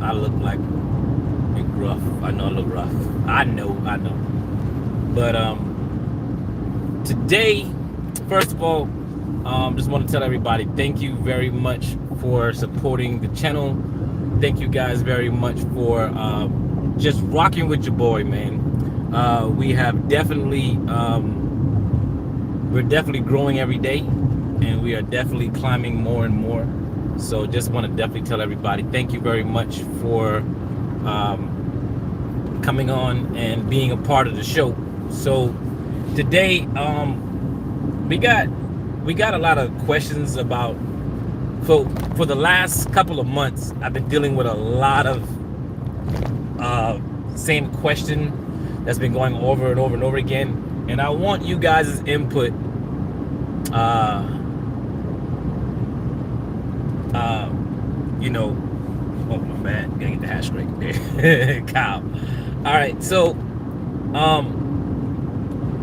I look like rough. I know I look rough. I know. But today, first of all, just want to tell everybody thank you very much for supporting the channel. Thank you guys very much for just rocking with your boy, man. We have definitely we're definitely growing every day, and we are definitely climbing more and more. So just want to definitely tell everybody thank you very much for coming on and being a part of the show. So today we got a lot of questions about for the last couple of months. I've been dealing with a lot of same question that's been going over and over and over again, and I want you guys' input you know, oh my bad, gotta get the hash straight there. Kyle. All right, so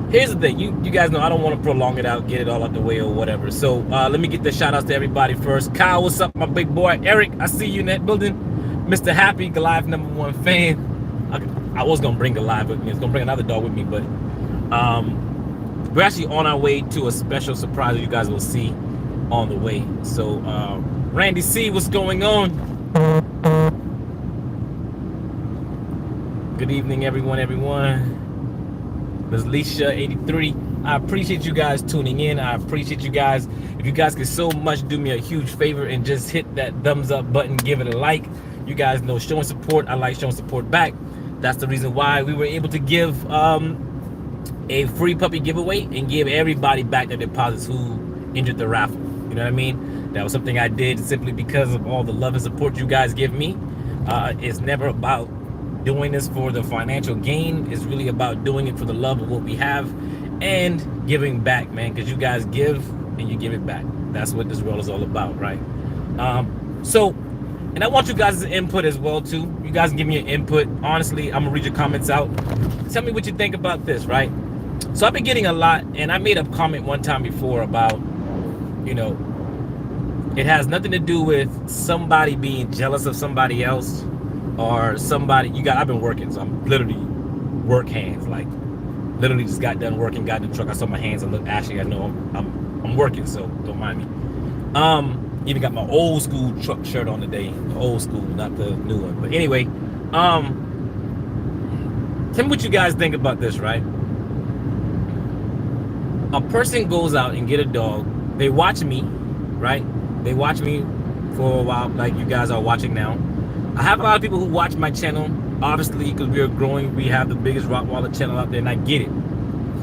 here's the thing. You guys know I don't want to prolong it out, get it all out the way or whatever. So let me get the shout outs to everybody first. Kyle, what's up, my big boy? Eric, I see you in that building. Mr. Happy, Goliath #1 fan. I was gonna bring Goliath with me. I was gonna bring another dog with me, but we're actually on our way to a special surprise that you guys will see on the way. So Randy C, what's going on? Good evening, everyone. Ms. Leisha 83. I appreciate you guys tuning in. I appreciate you guys. If you guys could so much do me a huge favor and just hit that thumbs up button, give it a like. You guys know showing support, I like showing support back. That's the reason why we were able to give a free puppy giveaway and give everybody back their deposits who entered the raffle. You know what I mean? That was something I did simply because of all the love and support you guys give me. It's never about doing this for the financial gain. It's really about doing it for the love of what we have and giving back, man, because you guys give and you give it back. That's what this world is all about, right? And I want you guys' input as well too. You guys can give me your input. Honestly, I'm gonna read your comments out. Tell me what you think about this, right? So I've been getting a lot, and I made a comment one time before about, you know, it has nothing to do with somebody being jealous of somebody else or somebody. I've been working, so I'm literally work hands, like literally just got done working, got in the truck, I saw my hands, and look, actually I know I'm working, so don't mind me. Even got my old school truck shirt on today, the old school, not the new one. But anyway, tell me what you guys think about this, right? A person goes out and get a dog, they watch me, right? They watch me for a while, like you guys are watching now. I have a lot of people who watch my channel, obviously, because we are growing. We have the biggest Rottweiler channel out there, and I get it.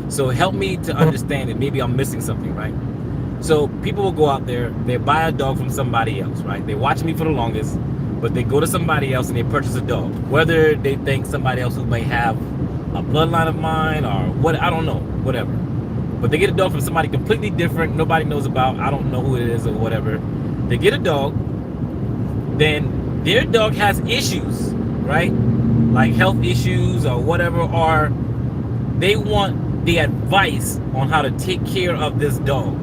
So help me to understand it. Maybe I'm missing something, right? So people will go out there, they buy a dog from somebody else, right? They watch me for the longest, but they go to somebody else and they purchase a dog. Whether they think somebody else who may have a bloodline of mine or what, I don't know, whatever. But they get a dog from somebody completely different, nobody knows about, I don't know who it is or whatever. They get a dog, then their dog has issues, right? Like health issues or whatever, or they want the advice on how to take care of this dog.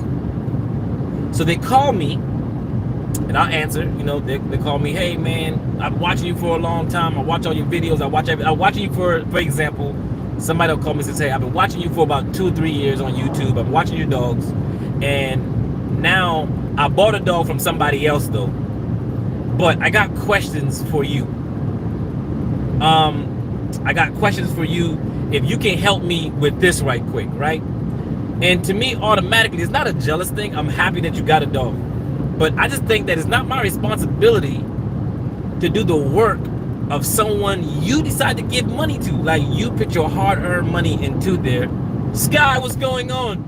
So they call me, and I'll answer. You know, they call me, hey man, I've been watching you for a long time. I watch all your videos. I'm watching you for example, somebody will call me and say, hey, I've been watching you for about 2 or 3 years on YouTube. I'm watching your dogs, and now I bought a dog from somebody else though. But I got questions for you. I got questions for you if you can help me with this right quick, right? And to me, automatically, it's not a jealous thing. I'm happy that you got a dog. But I just think that it's not my responsibility to do the work of someone you decide to give money to. Like, you put your hard-earned money into there. Sky, what's going on?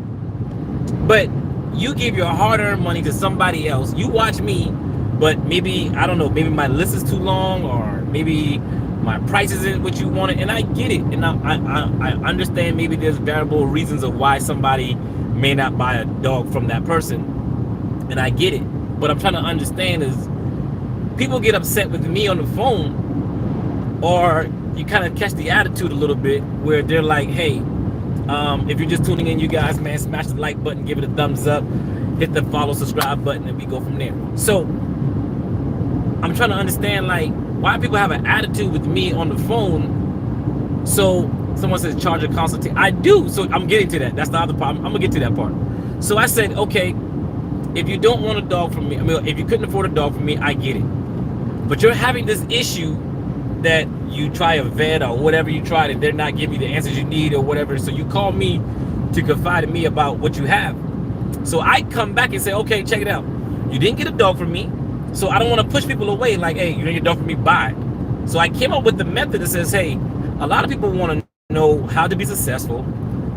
But you give your hard-earned money to somebody else. You watch me, but maybe, I don't know, maybe my list is too long, or maybe my price isn't what you wanted, and I get it. And I understand maybe there's variable reasons of why somebody may not buy a dog from that person, and I get it. But I'm trying to understand is, people get upset with me on the phone, or you kind of catch the attitude a little bit where they're like, hey, if you're just tuning in, you guys, man, smash the like button, give it a thumbs up, hit the follow, subscribe button, and we go from there. So I'm trying to understand, like, why people have an attitude with me on the phone. So someone says charge a consultation. I do. So I'm getting to that. That's the other problem. I'm gonna get to that part. So I said, okay, if you don't want a dog from me, I mean, if you couldn't afford a dog from me, I get it. But you're having this issue that you try a vet or whatever you tried and they're not giving you the answers you need or whatever. So you call me to confide in me about what you have. So I come back and say, okay, check it out. You didn't get a dog from me. So I don't want to push people away like, hey, you didn't get a dog from me, bye. So I came up with the method that says, hey, a lot of people want to know how to be successful.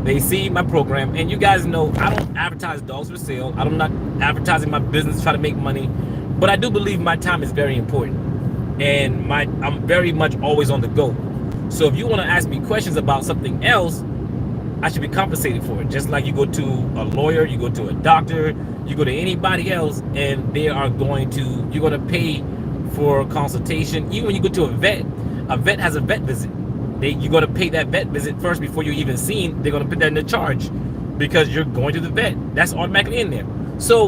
They see my program, and you guys know I don't advertise dogs for sale. I'm not advertising my business to try to make money, but I do believe my time is very important, and I'm very much always on the go. So if you want to ask me questions about something else, I should be compensated for it. Just like you go to a lawyer, you go to a doctor, you go to anybody else, and you're going to pay for a consultation. Even when you go to a vet has a vet visit. You're going to pay that vet visit first before you're even seen. They're going to put that in the charge because you're going to the vet. That's automatically in there. So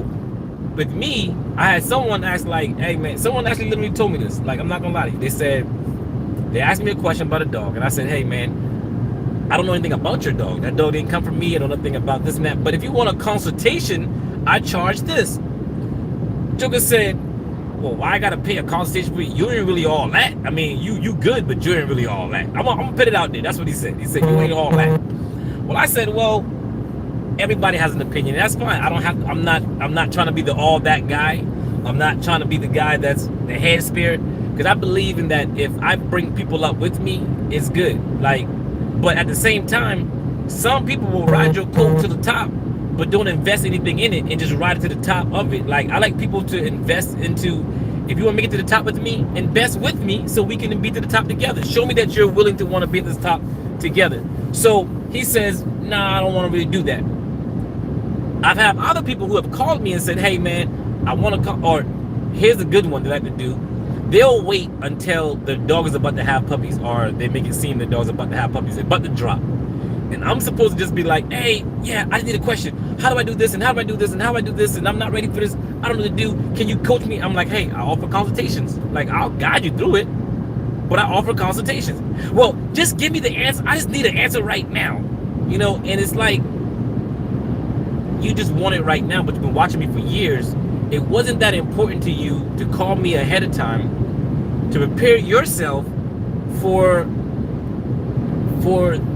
with me, I had someone ask like, hey man, someone actually literally told me this. Like, I'm not going to lie to you. They asked me a question about a dog. And I said, hey man, I don't know anything about your dog. That dog didn't come from me. I don't know anything about this and that. But if you want a consultation, I charge this. Joker said, well, why I gotta pay a consultation for you? You ain't really all that. I mean, you good, but you ain't really all that. I'm gonna put it out there. That's what he said. He said, you ain't all that. Well, I said, well, everybody has an opinion. That's fine. I'm not trying to be the all that guy. I'm not trying to be the guy that's the head spirit. Because I believe in that if I bring people up with me, it's good. Like, but at the same time, some people will ride your coat to the top, but don't invest anything in it and just ride it to the top of it. Like, I like people to invest into, if you want to make it to the top with me, invest with me so we can be to the top together. Show me that you're willing to want to be at the top together. So he says, nah, I don't want to really do that. I've had other people who have called me and said, hey man, I want to call, or here's a good one that I like to do. They'll wait until the dog is about to have puppies, or they make it seem the dog's about to have puppies, they're about to drop. And I'm supposed to just be like, hey, yeah, I need a question. How do I do this? And how do I do this? And how do I do this? And I'm not ready for this. I don't know what to do. Can you coach me? I'm like, hey, I offer consultations. Like, I'll guide you through it, but I offer consultations. Well, just give me the answer. I just need an answer right now. You know, and it's like, you just want it right now, but you've been watching me for years. It wasn't that important to you to call me ahead of time to prepare yourself for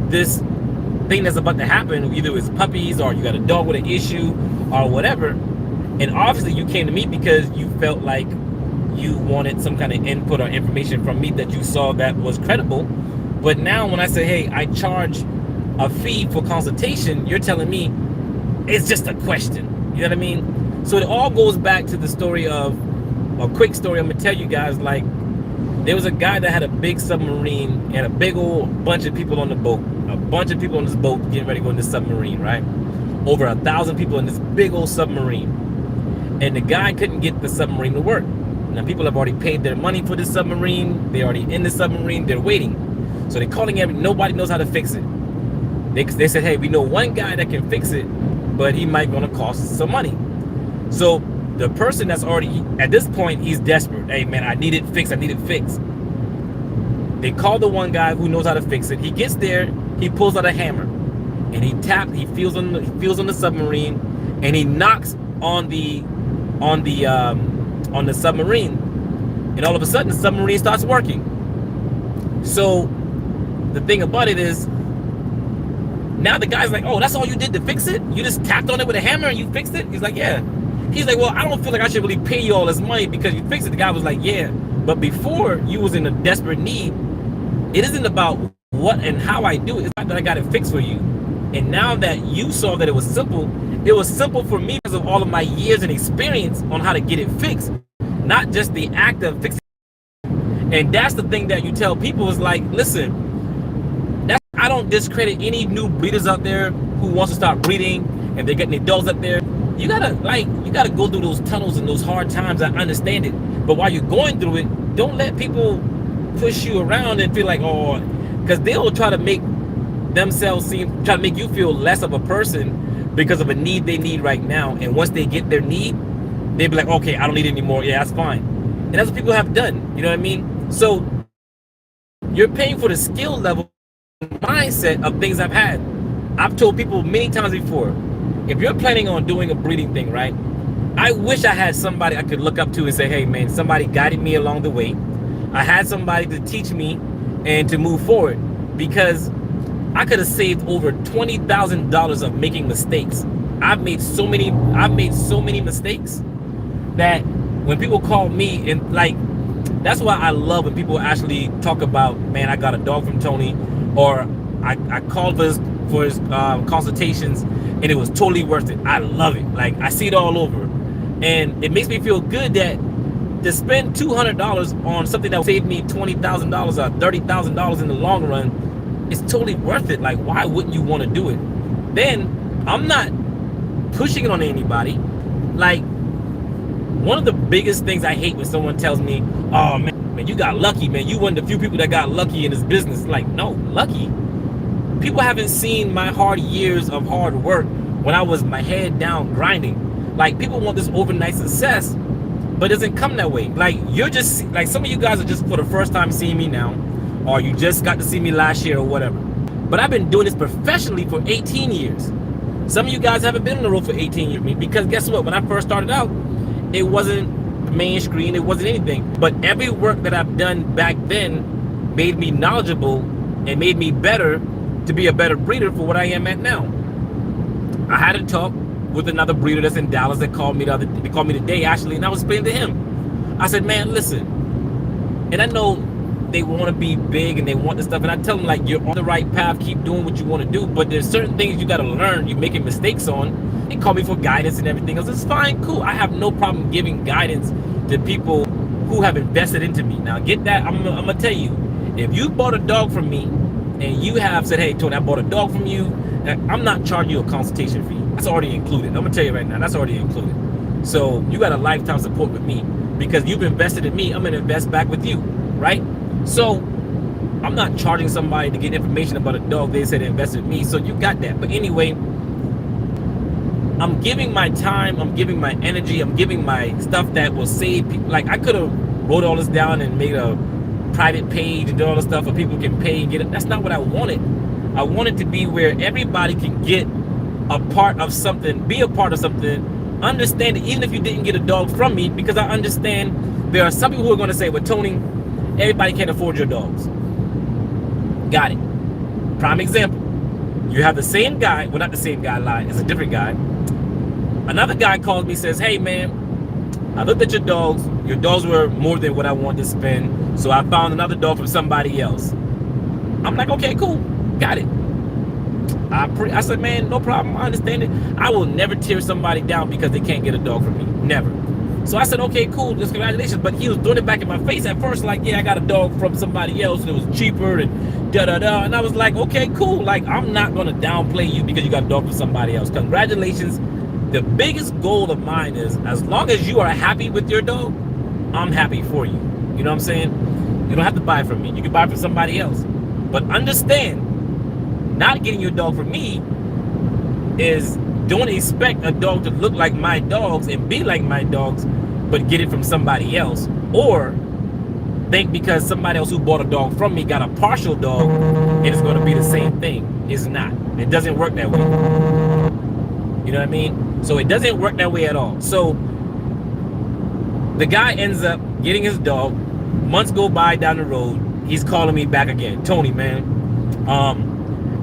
this thing that's about to happen. Either it's puppies or you got a dog with an issue or whatever. And obviously you came to me because you felt like you wanted some kind of input or information from me that you saw that was credible. But now when I say, hey, I charge a fee for consultation, you're telling me it's just a question. You know what I mean? So it all goes back to the story of, a quick story I'm gonna tell you guys. Like, there was a guy that had a big submarine and a big old bunch of people on the boat. A bunch of people on this boat getting ready to go in this submarine, right? Over 1,000 people in this big old submarine. And the guy couldn't get the submarine to work. Now people have already paid their money for this submarine. They're already in the submarine, they're waiting. So they're calling nobody knows how to fix it. They said, hey, we know one guy that can fix it, but he might gonna cost some money. So the person that's already, at this point, he's desperate. Hey man, I need it fixed, I need it fixed. They call the one guy who knows how to fix it. He gets there, he pulls out a hammer, and he feels on the submarine, and he knocks on the submarine, and all of a sudden the submarine starts working. So the thing about it is, now the guy's like, oh, that's all you did to fix it? You just tapped on it with a hammer and you fixed it? He's like, yeah. He's like, well, I don't feel like I should really pay you all this money because you fixed it. The guy was like, yeah, but before you was in a desperate need. It isn't about what and how I do it. It's not that I got it fixed for you. And now that you saw that it was simple for me because of all of my years and experience on how to get it fixed, not just the act of fixing it. And that's the thing that you tell people is like, listen, I don't discredit any new breeders out there who wants to start breeding and they're getting their dogs up there. You gotta go through those tunnels and those hard times. I understand it, but while you're going through it, don't let people push you around and feel like, oh, because they'll try to make themselves try to make you feel less of a person because of a need they need right now. And once they get their need, they'll be like, okay, I don't need it anymore. Yeah, that's fine. And that's what people have done. You know what I mean? So you're paying for the skill level, mindset of things I've had. I've told people many times before, if you're planning on doing a breeding thing, right? I wish I had somebody I could look up to and say, hey man, somebody guided me along the way. I had somebody to teach me and to move forward, because I could have saved over $20,000 of making mistakes. I've made so many mistakes that when people call me, and like, that's why I love when people actually talk about, man, I got a dog from Tony, or I called for his consultations and it was totally worth it. I love it. Like, I see it all over. And it makes me feel good that to spend $200 on something that saved me $20,000 or $30,000 in the long run, it's totally worth it. Like, why wouldn't you want to do it? Then I'm not pushing it on anybody. Like, one of the biggest things I hate when someone tells me, oh man, you got lucky, man. You one of the few people that got lucky in this business. Like, no, lucky. People haven't seen my hard years of hard work when I was my head down grinding. Like, people want this overnight success, but it doesn't come that way. Like, you're just, like, some of you guys are just for the first time seeing me now, or you just got to see me last year or whatever. But I've been doing this professionally for 18 years. Some of you guys haven't been on the road for 18 years, because guess what? When I first started out, it wasn't main screen, it wasn't anything. But every work that I've done back then made me knowledgeable and made me better to be a better breeder for what I am at now. I had a talk with another breeder that's in Dallas that called me today actually, and I was explaining to him. I said, man, listen, and I know they want to be big and they want this stuff, and I tell them, like, you're on the right path, keep doing what you want to do, but there's certain things you got to learn, you're making mistakes on. They call me for guidance and everything else. It's fine, cool. I have no problem giving guidance to people who have invested into me. Now, get that, I'm gonna tell you, if you bought a dog from me and you have said, hey Tony, I bought a dog from you, I'm not charging you a consultation fee. That's already included. I'm gonna tell you right now, that's already included. So you got a lifetime support with me because you've invested in me. I'm gonna invest back with you, right? So I'm not charging somebody to get information about a dog they said invested in me. So you got that. But anyway, I'm giving my time, I'm giving my energy, I'm giving my stuff that will save people. Like, I could have wrote all this down and made a private page and did all this stuff where people can pay and get it. That's not what I wanted. I wanted to be where everybody can get a part of something, be a part of something, understand it, even if you didn't get a dog from me, because I understand there are some people who are going to say, well, Tony, everybody can't afford your dogs. Got it. Prime example. You have the same guy, well, not the same guy, it's a different guy. Another guy calls me, says, hey man, I looked at your dogs were more than what I wanted to spend, so I found another dog from somebody else. I'm like, okay, cool, got it. I said, man, no problem, I understand it. I will never tear somebody down because they can't get a dog from me, never. So I said, okay, cool, just congratulations. But he was throwing it back in my face at first, like, yeah, I got a dog from somebody else and it was cheaper and da-da-da. And I was like, okay, cool. Like, I'm not going to downplay you because you got a dog from somebody else. Congratulations. The biggest goal of mine is, as long as you are happy with your dog, I'm happy for you. You know what I'm saying? You don't have to buy it from me. You can buy it from somebody else. But understand, not getting your dog from me is, don't expect a dog to look like my dogs and be like my dogs, but get it from somebody else. Or think because somebody else who bought a dog from me got a partial dog and it's going to be the same thing. It's not. It doesn't work that way. You know what I mean? So it doesn't work that way at all. So the guy ends up getting his dog. Months go by down the road. He's calling me back again. Tony, man,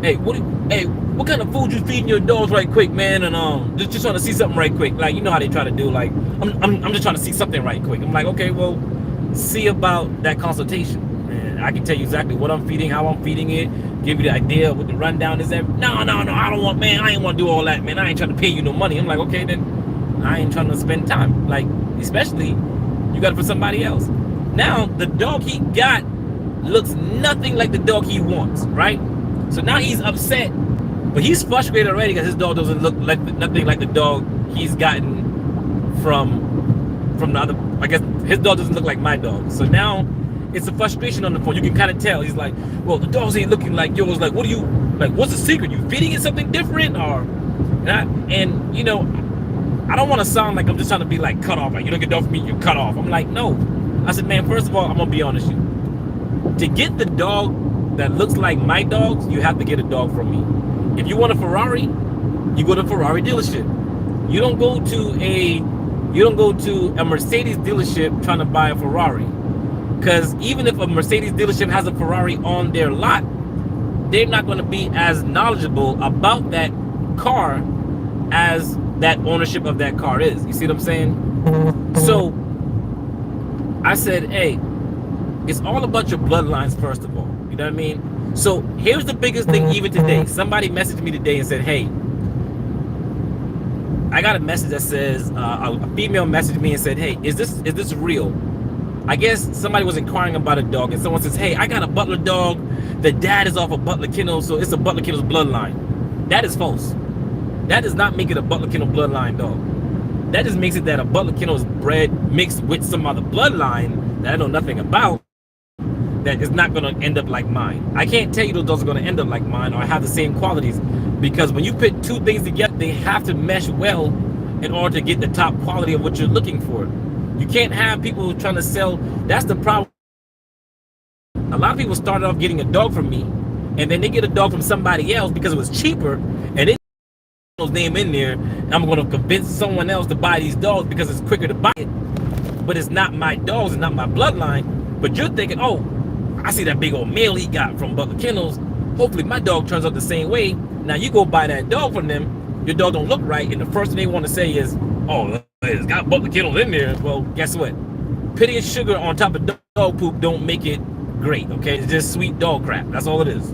hey, what kind of food you feeding your dogs right quick, man? And just trying to see something right quick. Like, you know how they try to do, like, I'm just trying to see something right quick. I'm like, okay, well, see about that consultation. And I can tell you exactly what I'm feeding, how I'm feeding it, give you the idea of what the rundown is. No, I don't want, man, I ain't want to do all that, man. I ain't trying to pay you no money. I'm like, okay, then I ain't trying to spend time. Like, especially, you got it for somebody else. Now, the dog he got looks nothing like the dog he wants, right? So now he's upset, but he's frustrated already because his dog doesn't look like nothing like the dog he's gotten from the other. I guess his dog doesn't look like my dog. So now it's a frustration on the phone. You can kind of tell. He's like, well, the dogs ain't looking like yours. Like, what do you, like, what's the secret? You feeding it something different? Or, and you know, I don't want to sound like I'm just trying to be like cut off. Like, you don't get dog from me, you're cut off. I'm like, no. I said, man, first of all, I'm going to be honest with you. To get the dog that looks like my dogs, you have to get a dog from me. If you want a Ferrari, you go to a Ferrari dealership. You don't go to a Mercedes dealership trying to buy a Ferrari. Because even if a Mercedes dealership has a Ferrari on their lot, they're not going to be as knowledgeable about that car as that ownership of that car is. You see what I'm saying? So I said, hey, it's all about your bloodlines, first of all. You know what I mean? So here's the biggest thing even today. Somebody messaged me today and said, hey, I got a message that says, a female messaged me and said, hey, is this real? I guess somebody was inquiring about a dog, and someone says, hey, I got a Butler dog. The dad is off a Butler Kennel, so it's a Butler Kennel's bloodline. That is false. That does not make it a Butler Kennel bloodline dog. That just makes it that a Butler Kennel is bred mixed with some other bloodline that I know nothing about, that is not going to end up like mine. I can't tell you those dogs are going to end up like mine or have the same qualities, because when you put two things together, they have to mesh well in order to get the top quality of what you're looking for. You can't have people trying to sell. That's the problem. A lot of people started off getting a dog from me, and then they get a dog from somebody else because it was cheaper, and they put his name in there. I'm going to convince someone else to buy these dogs because it's quicker to buy it. But it's not my dogs, it's not my bloodline. But you're thinking, oh, I see that big old male he got from Butler Kennels. Hopefully my dog turns out the same way. Now you go buy that dog from them, your dog don't look right, and the first thing they want to say is, oh, it's got Butler Kennels in there. Well, guess what? Pity and sugar on top of dog poop don't make it great, okay? It's just sweet dog crap. That's all it is.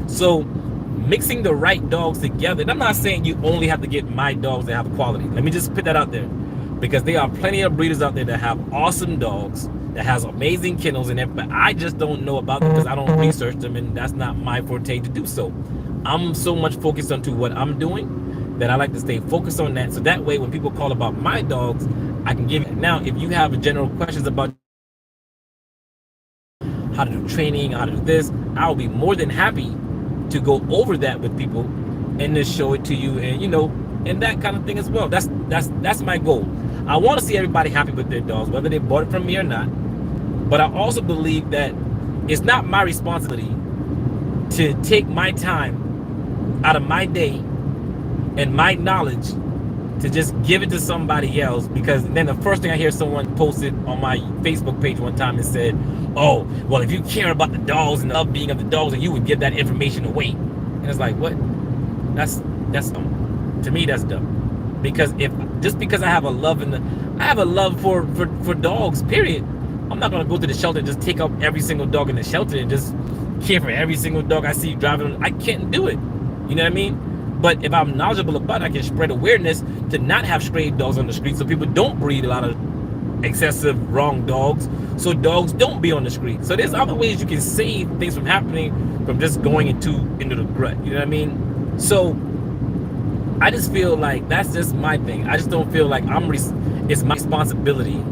So mixing the right dogs together, and I'm not saying you only have to get my dogs that have quality. Let me just put that out there, because there are plenty of breeders out there that have awesome dogs, that has amazing kennels in it, but I just don't know about them because I don't research them, and that's not my forte to do so. I'm so much focused onto what I'm doing that I like to stay focused on that, so that way when people call about my dogs, I can give it. Now, if you have general questions about how to do training, how to do this, I'll be more than happy to go over that with people and just show it to you, and you know, and that kind of thing as well. That's my goal. I want to see everybody happy with their dogs, whether they bought it from me or not. But I also believe that it's not my responsibility to take my time out of my day and my knowledge to just give it to somebody else, because then the first thing I hear, someone posted on my Facebook page one time and said, oh, well, if you care about the dogs and the love-being of the dogs, and you would give that information away. And it's like, what? That's dumb. To me, that's dumb. Because just because I have a love for dogs, period. I'm not gonna go to the shelter and just take up every single dog in the shelter and just care for every single dog I see driving. I can't do it. You know what I mean? But if I'm knowledgeable about it, I can spread awareness to not have stray dogs on the street, so people don't breed a lot of excessive wrong dogs, so dogs don't be on the street. So there's other ways you can save things from happening, from just going into the rut. You know what I mean? So I just feel like that's just my thing. I just don't feel like it's my responsibility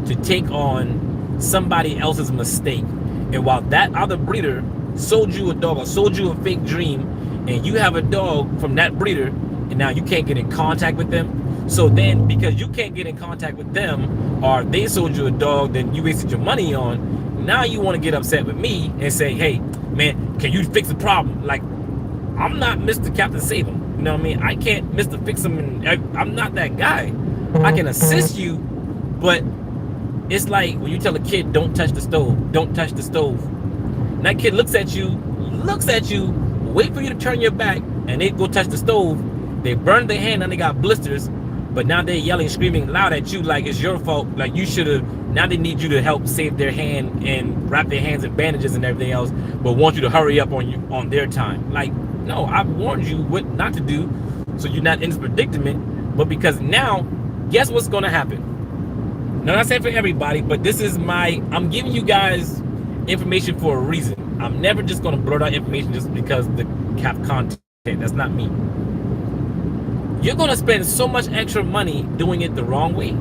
to take on somebody else's mistake. And while that other breeder sold you a dog or sold you a fake dream, and you have a dog from that breeder, and now you can't get in contact with them. So then, because you can't get in contact with them, or they sold you a dog that you wasted your money on, now you want to get upset with me and say, hey, man, can you fix the problem? Like, I'm not Mr. Captain Save 'em. You know what I mean? I can't Mr. Fix 'em, and I'm not that guy. I can assist you, but it's like when you tell a kid, don't touch the stove, don't touch the stove. And that kid looks at you, wait for you to turn your back, and they go touch the stove. They burn their hand and they got blisters, but now they're yelling, screaming loud at you like it's your fault, like you should have. Now they need you to help save their hand and wrap their hands in bandages and everything else, but want you to hurry up on their time. Like, no, I've warned you what not to do, so you're not in this predicament. But because now, guess what's gonna happen? Now, I'm not saying for everybody, but this is I'm giving you guys information for a reason. I'm never just gonna blurt out information just because the cap content. That's not me. You're gonna spend so much extra money doing it the wrong way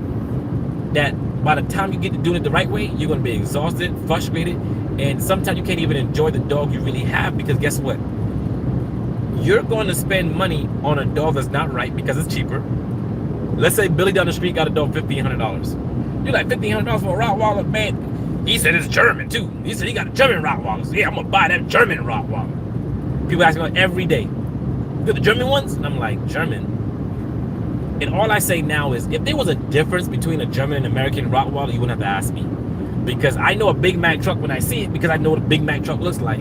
that by the time you get to doing it the right way, you're gonna be exhausted, frustrated, and sometimes you can't even enjoy the dog you really have, because guess what? You're going to spend money on a dog that's not right because it's cheaper. Let's say Billy down the street got a dog $1,500. You're like, $1,500 for a Rottweiler, man. He said it's German too. He said he got a German Rottweiler. So yeah, I'm gonna buy that German Rottweiler. People ask me every day, you got the German ones? And I'm like, German? And all I say now is, if there was a difference between a German and American Rottweiler, you wouldn't have to ask me. Because I know a Big Mac truck when I see it, because I know what a Big Mac truck looks like.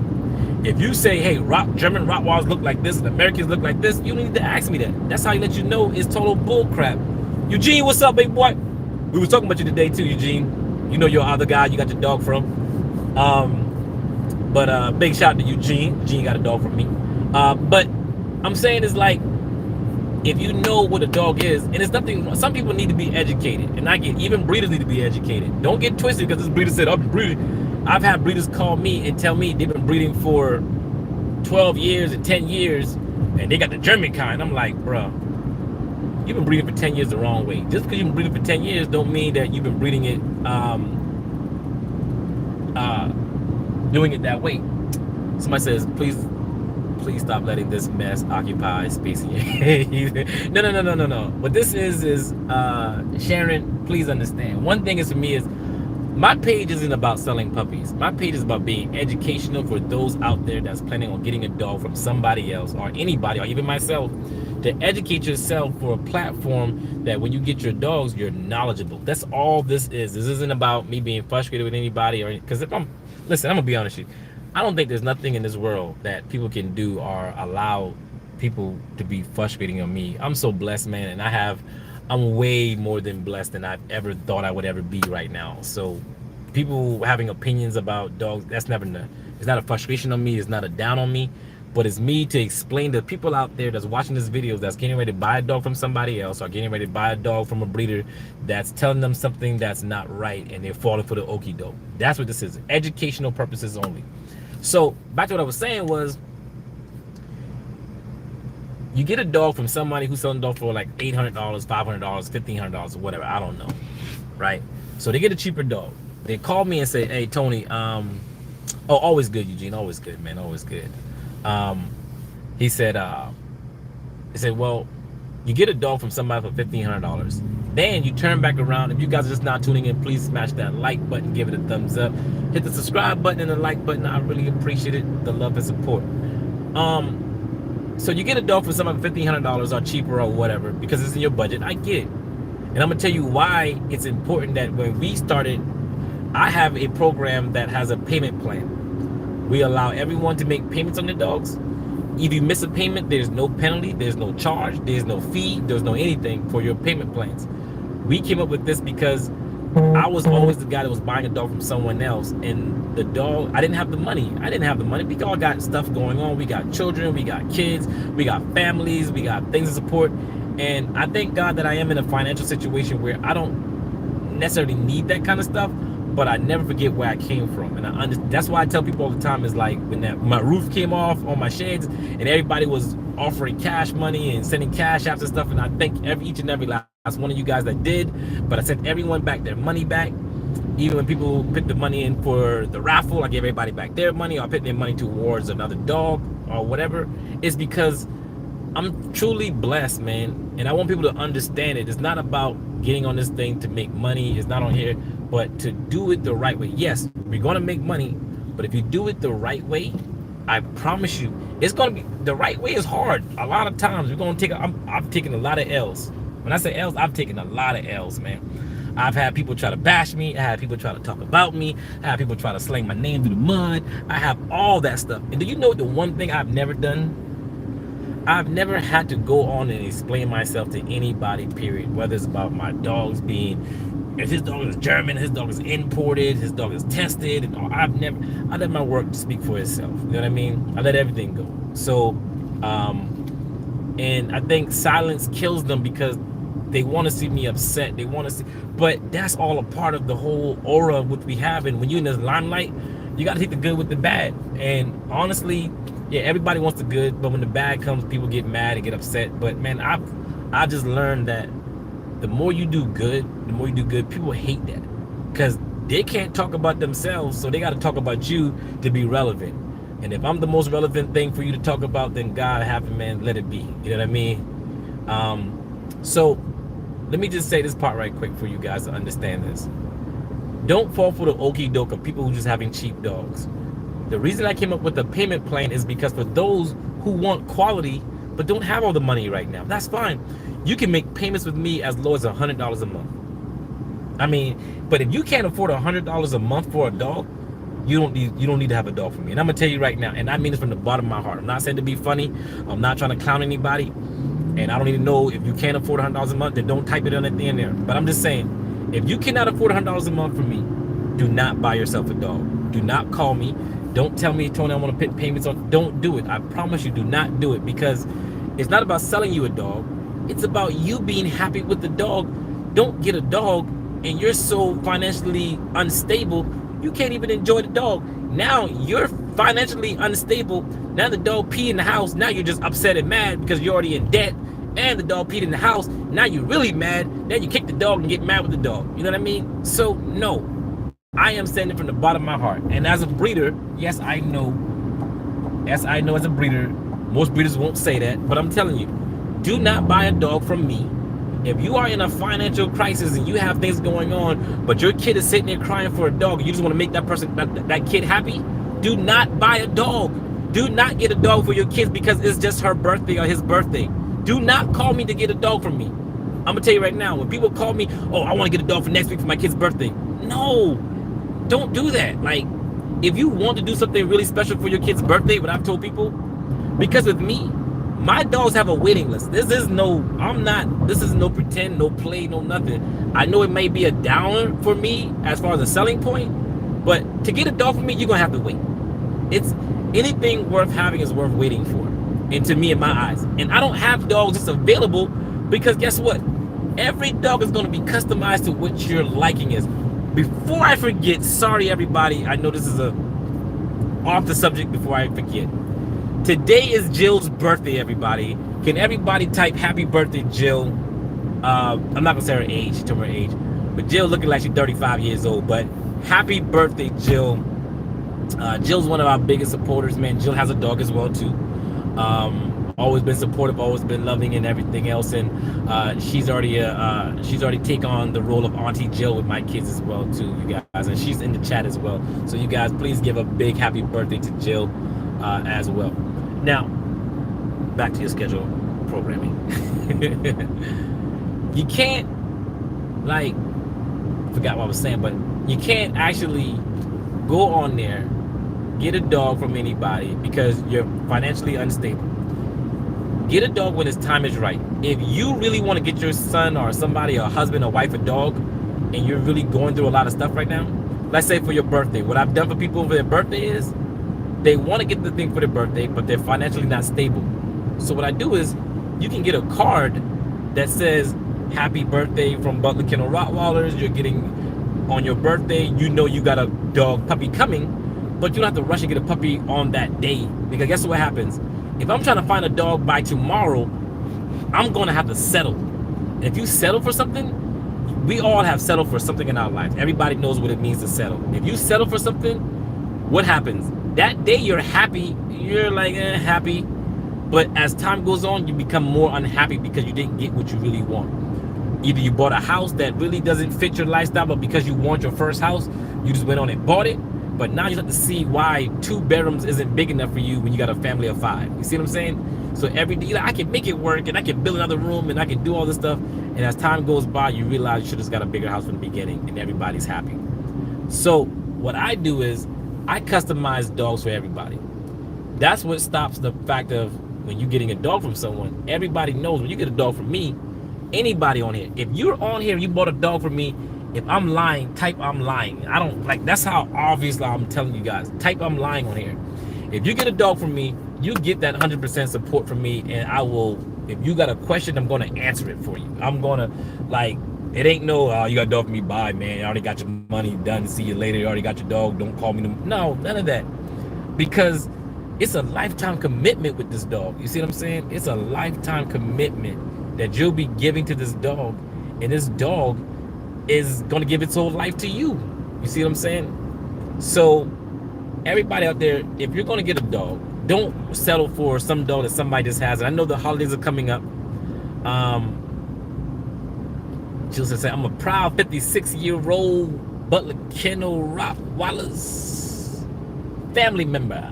If you say, hey, German Rottweilers look like this and Americans look like this, you don't need to ask me that. That's how you let you know it's total bull crap. Eugene, what's up, big boy? We were talking about you today too, Eugene. You know your other guy you got your dog from. But big shout out to Eugene. Eugene got a dog from me. But I'm saying is like, if you know what a dog is, and it's nothing, some people need to be educated. And I get, even breeders need to be educated. Don't get twisted because this breeder said, I've been breeding. I've had breeders call me and tell me they've been breeding for 12 years and 10 years, and they got the German kind. I'm like, bro, you've been breeding for 10 years the wrong way. Just because you've been breeding for 10 years don't mean that you've been breeding it, doing it that way. Somebody says, please stop letting this mess occupy space in your head. No. What this is Sharon, please understand. One thing is for me is, my page isn't about selling puppies. My page is about being educational for those out there that's planning on getting a dog from somebody else or anybody or even myself, to educate yourself for a platform that when you get your dogs, you're knowledgeable. That's all this is. This isn't about me being frustrated with anybody, or because if I'm gonna be honest with you, I don't think there's nothing in this world that people can do or allow people to be frustrating on me. I'm so blessed, man, and I'm way more than blessed than I've ever thought I would ever be right now. So people having opinions about dogs, it's not a frustration on me, it's not a down on me, but it's me to explain to people out there that's watching this video that's getting ready to buy a dog from somebody else or getting ready to buy a dog from a breeder that's telling them something that's not right and they're falling for the okie doke. That's what this is, educational purposes only. So back to what I was saying was, you get a dog from somebody who's selling a dog for like $800, $500, $1,500, or whatever, I don't know, right? So they get a cheaper dog. They call me and say, hey, Tony, oh, always good, Eugene, always good, man, always good. He said, well, you get a dog from somebody for $1,500. Then you turn back around. If you guys are just not tuning in, please smash that like button, give it a thumbs up, hit the subscribe button and the like button. I really appreciate it, the love and support. So you get a dog for somebody for $1,500 or cheaper or whatever because it's in your budget. I get it. And I'm gonna tell you why it's important that when we started, I have a program that has a payment plan. We allow everyone to make payments on their dogs. If you miss a payment, there's no penalty, there's no charge, there's no fee, there's no anything for your payment plans. We came up with this because I was always the guy that was buying a dog from someone else, and the dog, I didn't have the money. We all got stuff going on. We got children, we got kids, we got families, we got things to support. And I thank God that I am in a financial situation where I don't necessarily need that kind of stuff, but I never forget where I came from. And that's why I tell people all the time, is like when my roof came off on my sheds and everybody was offering cash money and sending cash apps and stuff, and I thank each and every last one of you guys that did, but I sent everyone back their money back. Even when people put the money in for the raffle, I gave everybody back their money, or I put their money towards another dog or whatever. It's because I'm truly blessed, man, and I want people to understand it. It's not about getting on this thing to make money. It's not on here, but to do it the right way. Yes, we're gonna make money, but if you do it the right way, I promise you, it's gonna be, the right way is hard. A lot of times we're gonna take, I've taken a lot of L's. When I say L's, I've taken a lot of L's, man. I've had people try to bash me. I had people try to talk about me. I had people try to slang my name through the mud. I have all that stuff. And do you know the one thing I've never done? I've never had to go on and explain myself to anybody, period. Whether it's about my dogs being, if his dog is German, his dog is imported, his dog is tested, and all. I let my work speak for itself. You know what I mean? I let everything go. So, and I think silence kills them because they want to see me upset. They want to see, but that's all a part of the whole aura which we have. And when you're in this limelight, you got to take the good with the bad. And honestly, yeah, everybody wants the good, but when the bad comes, people get mad and get upset. But man, I just learned that the more you do good, people hate that because they can't talk about themselves, so they got to talk about you to be relevant. And if I'm the most relevant thing for you to talk about, then God have it, man, let it be. You know what I mean? So let me just say this part right quick for you guys to understand this. Don't fall for the okie doke of people who just having cheap dogs. The reason I came up with the payment plan is because for those who want quality but don't have all the money right now, that's fine. You can make payments with me as low as $100 a month. I mean, but if you can't afford $100 a month for a dog, you don't need to have a dog for me. And I'm gonna tell you right now, and I mean this from the bottom of my heart. I'm not saying to be funny. I'm not trying to clown anybody. And I don't even know if you can't afford $100 a month, then don't type it on at the end there. But I'm just saying, if you cannot afford $100 a month from me, do not buy yourself a dog. Do not call me. Don't tell me, Tony, I want to put payments on. Don't do it. I promise you, do not do it, because it's not about selling you a dog. It's about you being happy with the dog. Don't get a dog and you're so financially unstable, you can't even enjoy the dog. Now you're financially unstable. Now the dog peed in the house. Now you're just upset and mad because you're already in debt. And the dog peed in the house. Now you're really mad. Then you kick the dog and get mad with the dog. You know what I mean? So no, I am saying it from the bottom of my heart. And as a breeder, yes, I know. Yes, I know as a breeder, most breeders won't say that. But I'm telling you, do not buy a dog from me. If you are in a financial crisis and you have things going on, but your kid is sitting there crying for a dog, and you just want to make that person, that kid happy, do not buy a dog. Do not get a dog for your kids because it's just her birthday or his birthday. Do not call me to get a dog from me. I'm gonna tell you right now, when people call me, oh, I want to get a dog for next week for my kid's birthday. No, don't do that. Like, if you want to do something really special for your kid's birthday, what I've told people, because with me, my dogs have a waiting list. This is no pretend, no play, no nothing. I know it may be a downer for me as far as a selling point, but to get a dog from me, you're gonna have to wait. It's anything worth having is worth waiting for. And to me, in my eyes. And I don't have dogs just available because guess what? Every dog is gonna be customized to what your liking is. Before I forget, sorry everybody, I know this is off the subject before I forget. Today is Jill's birthday, everybody. Can everybody type happy birthday, Jill? I'm not gonna say her age, to her age, but Jill looking like she's 35 years old. But happy birthday, Jill. Jill's one of our biggest supporters, man. Jill has a dog as well too. Always been supportive, always been loving and everything else. And she's already taken on the role of Auntie Jill with my kids as well too, you guys. And she's in the chat as well. So you guys, please give a big happy birthday to Jill as well. Now, back to your schedule programming. You can't, forgot what I was saying, but you can't actually go on there, get a dog from anybody because you're financially unstable. Get a dog when its time is right. If you really want to get your son or somebody, a husband, a wife, a dog, and you're really going through a lot of stuff right now, let's say for your birthday, what I've done for people for their birthday is, they want to get the thing for their birthday, but they're financially not stable. So what I do is, you can get a card that says, happy birthday from Butler Kennel Rottweilers. You're getting, on your birthday, you know you got a dog puppy coming, but you don't have to rush and get a puppy on that day. Because guess what happens? If I'm trying to find a dog by tomorrow, I'm going to have to settle. If you settle for something, we all have settled for something in our lives. Everybody knows what it means to settle. If you settle for something, what happens? That day you're happy, you're like happy, but as time goes on, you become more unhappy because you didn't get what you really want. Either you bought a house that really doesn't fit your lifestyle, but because you want your first house, you just went on and bought it. But now you have to see why 2 bedrooms isn't big enough for you when you got a family of 5. You see what I'm saying? So every day, I can make it work and I can build another room and I can do all this stuff. And as time goes by, you realize you should have got a bigger house from the beginning and everybody's happy. So what I do is, I customize dogs for everybody. That's what stops the fact of when you're getting a dog from someone, everybody knows when you get a dog from me, anybody on here, if you're on here and you bought a dog from me, if I'm lying, type I'm lying. I don't that's how obviously I'm telling you guys, type I'm lying on here. If you get a dog from me, you get that 100% support from me, and I will, if you got a question, I'm going to answer it for you. I'm going to, it ain't no, you got a dog from me, bye, man. You already got your money done. See you later. You already got your dog. Don't call me. No, none of that. Because it's a lifetime commitment with this dog. You see what I'm saying? It's a lifetime commitment that you'll be giving to this dog. And this dog is going to give its whole life to you. You see what I'm saying? So, everybody out there, if you're going to get a dog, don't settle for some dog that somebody just has. I know the holidays are coming up. Jill said, I'm a proud 56-year-old Butler Kennel Rottweilers family member.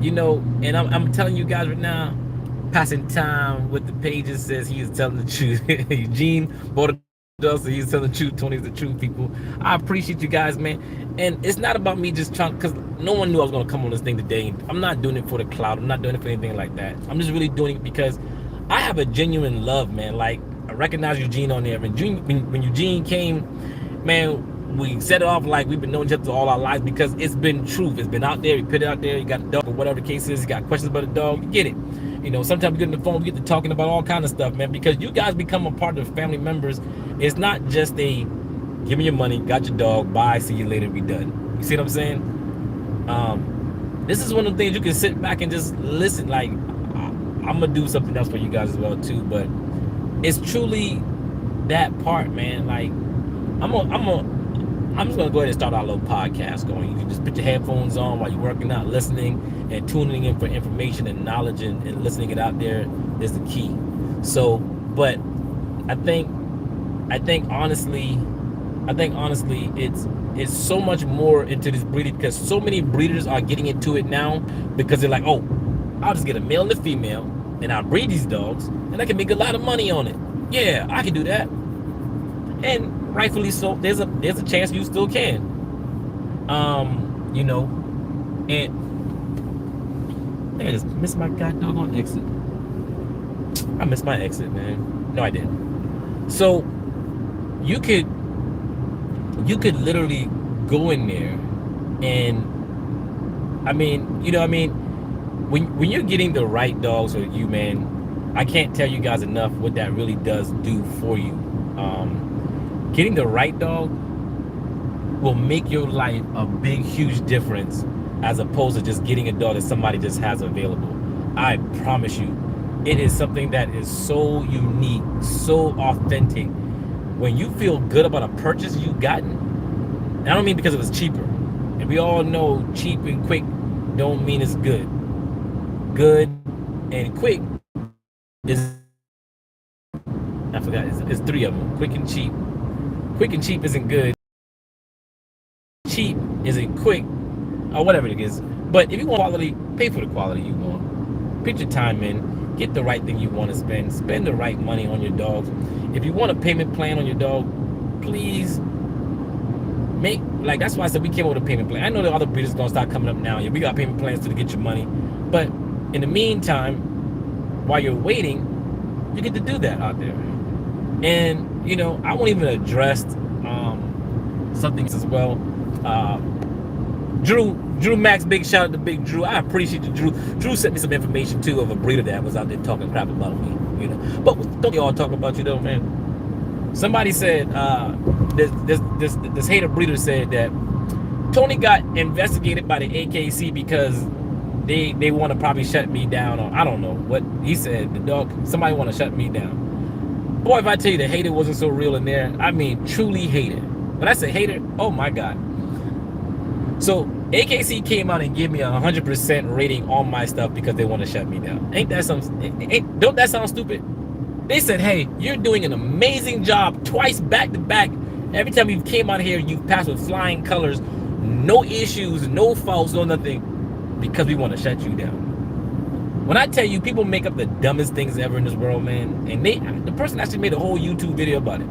You know, and I'm telling you guys right now, passing time with the pages says he is telling the truth. Eugene bought a dog, so he's telling the truth. Tony's the truth, people. I appreciate you guys, man. And it's not about me just trying, because no one knew I was going to come on this thing today. I'm not doing it for the clout. I'm not doing it for anything like that. I'm just really doing it because I have a genuine love, man. Like, I recognize Eugene on there. When Eugene came, man, we set it off like we've been knowing each other all our lives because it's been truth. It's been out there. We put it out there. You got a dog or whatever the case is. You got questions about the dog. You get it. You know, sometimes we get on the phone. We get to talking about all kind of stuff, man. Because you guys become a part of family members. It's not just a give me your money, got your dog, bye, see you later, we done. You see what I'm saying? This is one of the things you can sit back and just listen. Like, I'm gonna do something else for you guys as well too. But it's truly that part, man. Like, I'm just gonna go ahead and start our little podcast going. You can just put your headphones on while you're working out, listening and tuning in for information and knowledge and listening it out there is the key. So, but I think honestly, it's so much more into this breeding because so many breeders are getting into it now because they're like, oh, I'll just get a male and a female and I'll breed these dogs and I can make a lot of money on it. Yeah, I can do that. And rightfully so, there's a chance you still can. You know, and I just missed my goddamn exit. I missed my exit, man. No, I didn't. So you could literally go in there and I mean, you know, I mean, when you're getting the right dogs for you, man, I can't tell you guys enough what that really does do for you. Getting the right dog will make your life a big, huge difference as opposed to just getting a dog that somebody just has available. I promise you, it is something that is so unique, so authentic. When you feel good about a purchase you've gotten, and I don't mean because it was cheaper. And we all know cheap and quick don't mean it's good. Good and quick is, I forgot, it's three of them. Quick and cheap. Quick and cheap isn't good. Cheap isn't quick, or whatever it is. But if you want quality, pay for the quality you want. Put your time in, get the right thing you want to spend the right money on your dogs. If you want a payment plan on your dog, please make, like, that's why I said we came up with a payment plan. I know the other breeders are gonna start coming up now. Yeah, we got payment plans to get your money. But in the meantime, while you're waiting, you get to do that out there. And you know, I won't even address something as well. Drew Max, big shout out to Big Drew. I appreciate you, Drew. Drew sent me some information too of a breeder that was out there talking crap about me, you know. But don't they all talk about you though, man? Somebody said this hater breeder said that Tony got investigated by the AKC because they want to probably shut me down, or I don't know what he said. The dog, somebody want to shut me down. Boy, if I tell you the hater wasn't so real in there, I mean truly hater. When I say hater, oh my God. So AKC came out and gave me a 100% rating on my stuff because they want to shut me down. Don't that sound stupid? They said, hey, you're doing an amazing job twice back to back. Every time you came out here, you've passed with flying colors, no issues, no faults, no nothing, because we want to shut you down. When I tell you, people make up the dumbest things ever in this world, man. And the person actually made a whole YouTube video about it.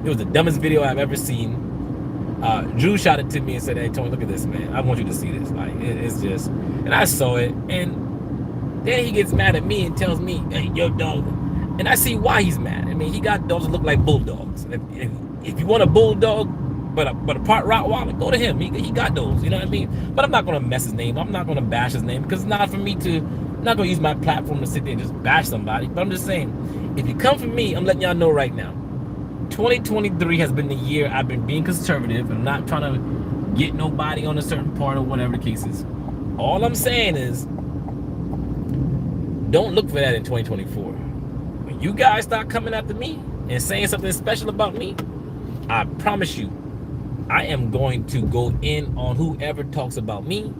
It was the dumbest video I've ever seen. Drew shot it to me and said, hey, Tony, look at this, man. I want you to see this. Like, it's just, and I saw it. And then he gets mad at me and tells me, hey, your dog. And I see why he's mad. I mean, he got dogs that look like bulldogs. If you want a bulldog, but a part Rottweiler, go to him. He got those, you know what I mean? But I'm not going to mess his name. I'm not going to bash his name because it's not for me to, I'm not going to use my platform to sit there and just bash somebody. But I'm just saying, if you come for me, I'm letting y'all know right now. 2023 has been the year I've been being conservative. I'm not trying to get nobody on a certain part or whatever the case is. All I'm saying is, don't look for that in 2024. When you guys start coming after me and saying something special about me, I promise you, I am going to go in on whoever talks about me,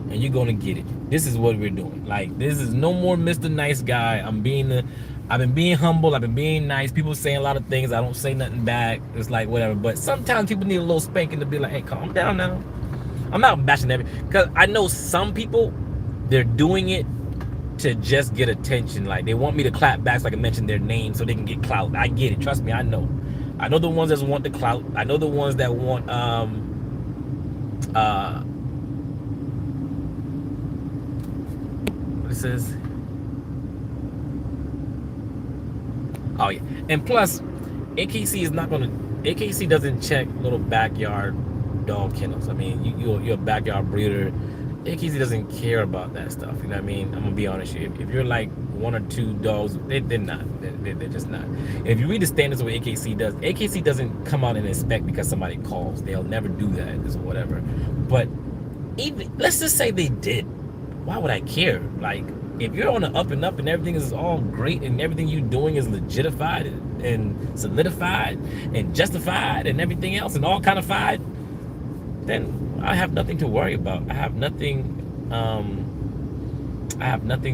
and you're going to get it. This is what we're doing. Like, this is no more Mr. Nice Guy. I'm being I've been being humble. I've been being nice. People saying a lot of things. I don't say nothing back. It's like whatever. But sometimes people need a little spanking to be like, hey, calm down now. I'm not bashing everything because I know some people, they're doing it to just get attention. Like they want me to clap back so I can mention their name so they can get clout. I get it. Trust me, I know. I know the ones that want the clout. I know the ones that want what it says. Oh yeah, and plus, AKC is not gonna. AKC doesn't check little backyard dog kennels. I mean, you're a backyard breeder. AKC doesn't care about that stuff. You know what I mean? I'm gonna be honest with you. If you're like one or two dogs, they're not. They're just not. If you read the standards of what AKC does, AKC doesn't come out and inspect because somebody calls. They'll never do that. It's whatever. But even let's just say they did. Why would I care? Like, if you're on the up and up and everything is all great and everything you're doing is legitified and solidified and justified and everything else and all kind of fied, then I have nothing to worry about. I have nothing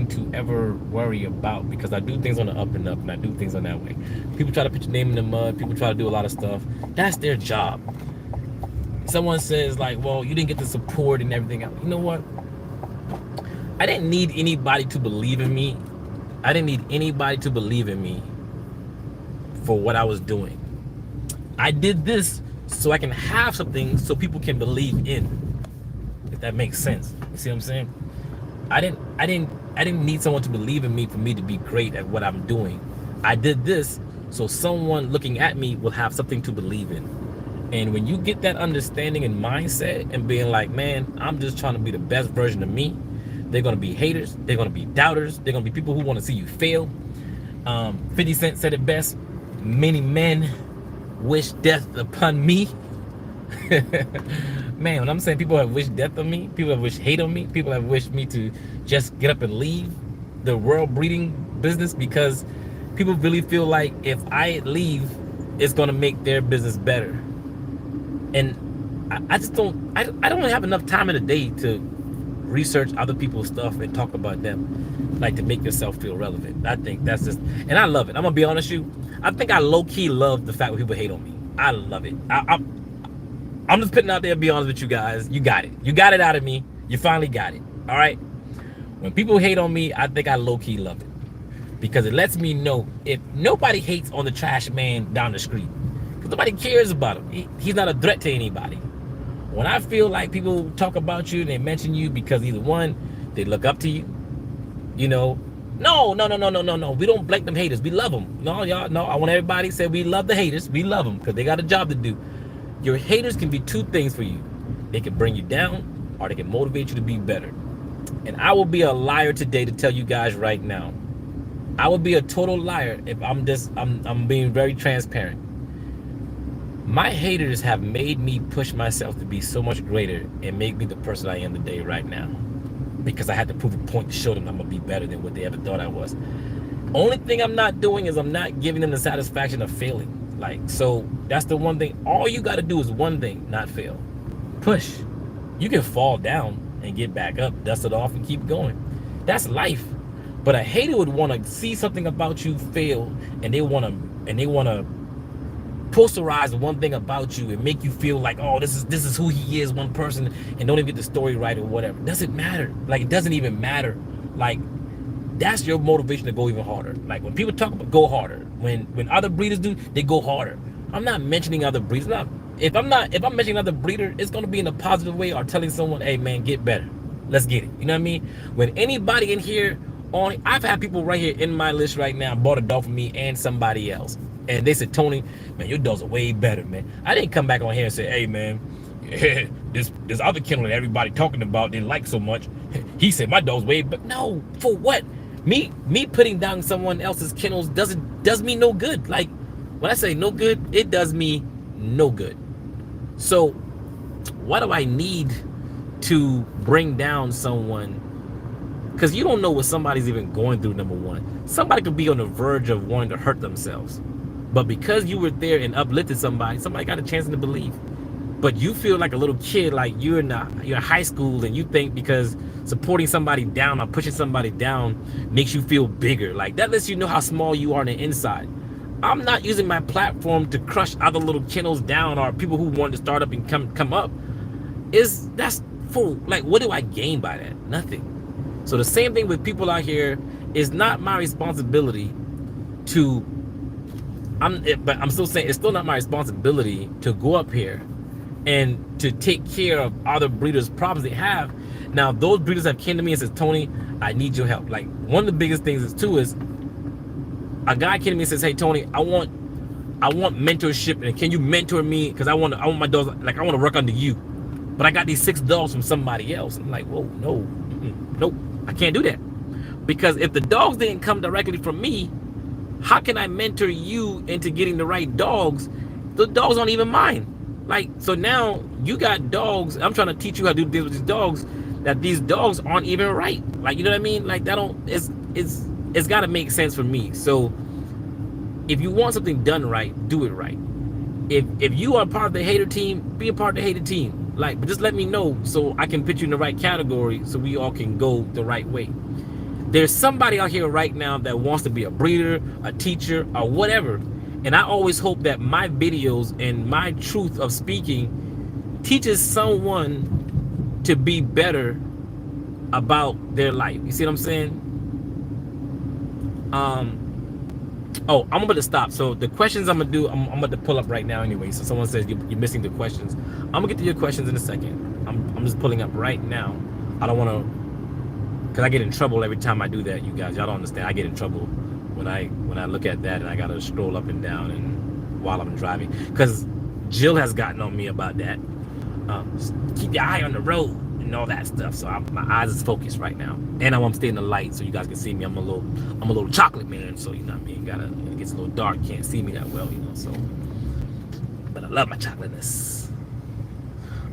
to ever worry about because I do things on the up and up and I do things on that way. People try to put your name in the mud. People try to do a lot of stuff. That's their job. Someone says like, well, you didn't get the support and everything else. You know what? I didn't need anybody to believe in me. I didn't need anybody to believe in me for what I was doing. I did this so I can have something so people can believe in. If that makes sense. You see what I'm saying? I didn't need someone to believe in me for me to be great at what I'm doing. I did this so someone looking at me will have something to believe in. And when you get that understanding and mindset and being like, man, I'm just trying to be the best version of me. They're going to be haters. They're going to be doubters. They're going to be people who want to see you fail. 50 Cent said it best. Many men wish death upon me. Man, when I'm saying people have wished death on me, people have wished hate on me, people have wished me to just get up and leave the world breeding business because people really feel like if I leave, it's going to make their business better. And I just don't have enough time in the day to research other people's stuff and talk about them, like to make yourself feel relevant. I think that's just, and I love it. I'm gonna be honest with you. I think I low-key love the fact when people hate on me. I love it. I'm just putting out there, be honest with you guys. You got it. You got it out of me. You finally got it. All right. When people hate on me, I think I low-key love it because it lets me know if nobody hates on the trash man down the street, because nobody cares about him. He's not a threat to anybody. When I feel like people talk about you and they mention you because either one, they look up to you, you know, no. We don't blame them haters. We love them. No, y'all, no. I want everybody to say we love the haters. We love them because they got a job to do. Your haters can be two things for you. They can bring you down or they can motivate you to be better. And I will be a liar today to tell you guys right now. I would be a total liar if I'm being very transparent. My haters have made me push myself to be so much greater and make me the person I am today right now. Because I had to prove a point to show them I'm going to be better than what they ever thought I was. Only thing I'm not doing is I'm not giving them the satisfaction of failing. Like, so that's the one thing. All you got to do is one thing, not fail. Push. You can fall down and get back up, dust it off and keep going. That's life. But a hater would want to see something about you fail and they want to posterize one thing about you and make you feel like, oh, this is who he is, one person, and don't even get the story right or whatever. Doesn't matter. Like, it doesn't even matter. Like, that's your motivation to go even harder. Like, when people talk about go harder, when other breeders do, they go harder. I'm not mentioning other breeders. If I'm mentioning another breeder, it's gonna be in a positive way or telling someone, hey man, get better. Let's get it. You know what I mean? When anybody in here I've had people right here in my list right now bought a dog for me and somebody else. And they said, Tony, man, your dogs are way better, man. I didn't come back on here and say, hey, man, this other kennel that everybody talking about didn't like so much. He said my dog's way better. No, for what? Me putting down someone else's kennels does me no good. Like, when I say no good, it does me no good. So why do I need to bring down someone? Because you don't know what somebody's even going through, number one. Somebody could be on the verge of wanting to hurt themselves. But because you were there and uplifted somebody got a chance to believe. but you feel like a little kid, like you're in high school, and you think because supporting somebody down or pushing somebody down makes you feel bigger. Like that lets you know how small you are on the inside. I'm not using my platform to crush other little kiddos down or people who want to start up and come up. That's full. Like, what do I gain by that? Nothing. So the same thing with people out here. Is not my responsibility to. But I'm still saying it's still not my responsibility to go up here and to take care of other breeders' problems they have. Now, those breeders have came to me and says, Tony, I need your help. Like, one of the biggest things is too is a guy came to me and says, hey Tony, I want mentorship, and can you mentor me? Because I want my dogs, like I want to work under you. But I got these 6 dogs from somebody else. I'm like, whoa, no, nope, I can't do that. Because if the dogs didn't come directly from me, how can I mentor you into getting the right dogs? The dogs aren't even mine. Like, so now you got dogs. I'm trying to teach you how to do this with these dogs, that these dogs aren't even right. Like, you know what I mean? Like, that don't, it's got to make sense for me. So if you want something done right, do it right. If you are part of the hater team, be a part of the hater team. Like, but just let me know so I can put you in the right category so we all can go the right way. There's somebody out here right now that wants to be a breeder, a teacher, or whatever. And I always hope that my videos and my truth of speaking teaches someone to be better about their life. You see what I'm saying? Oh, I'm about to stop. So the questions I'm gonna do, I'm about to pull up right now anyway. So someone says you're missing the questions. I'm gonna get to your questions in a second. I'm just pulling up right now. I don't want to. Because I get in trouble every time I do that, you guys. Y'all don't understand. I get in trouble when I look at that and I gotta scroll up and down and while I'm driving. Because Jill has gotten on me about that. Keep your eye on the road and all that stuff. So my eyes is focused right now, and I'm staying in the light so you guys can see me. I'm a little chocolate man, so you know what I mean. It gets a little dark, can't see me that well, you know. So, but I love my chocolateness.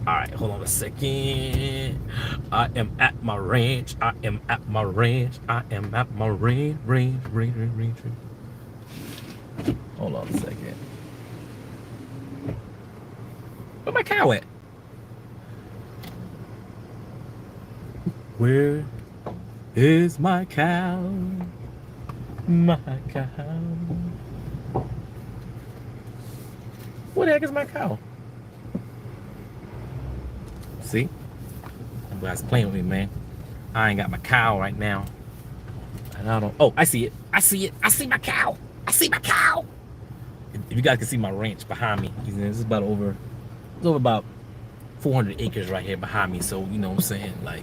All right, hold on a second. I am at my ranch. I am at my ranch. I am at my ranch. Hold on a second. Where my cow at? Where is my cow? My cow. Where the heck is my cow? See? You guys playing with me, man. I ain't got my cow right now. And I don't. Oh, I see it. I see it. I see my cow. I see my cow. If you guys can see my ranch behind me, this is about over about 400 acres right here behind me. So, you know what I'm saying? Like,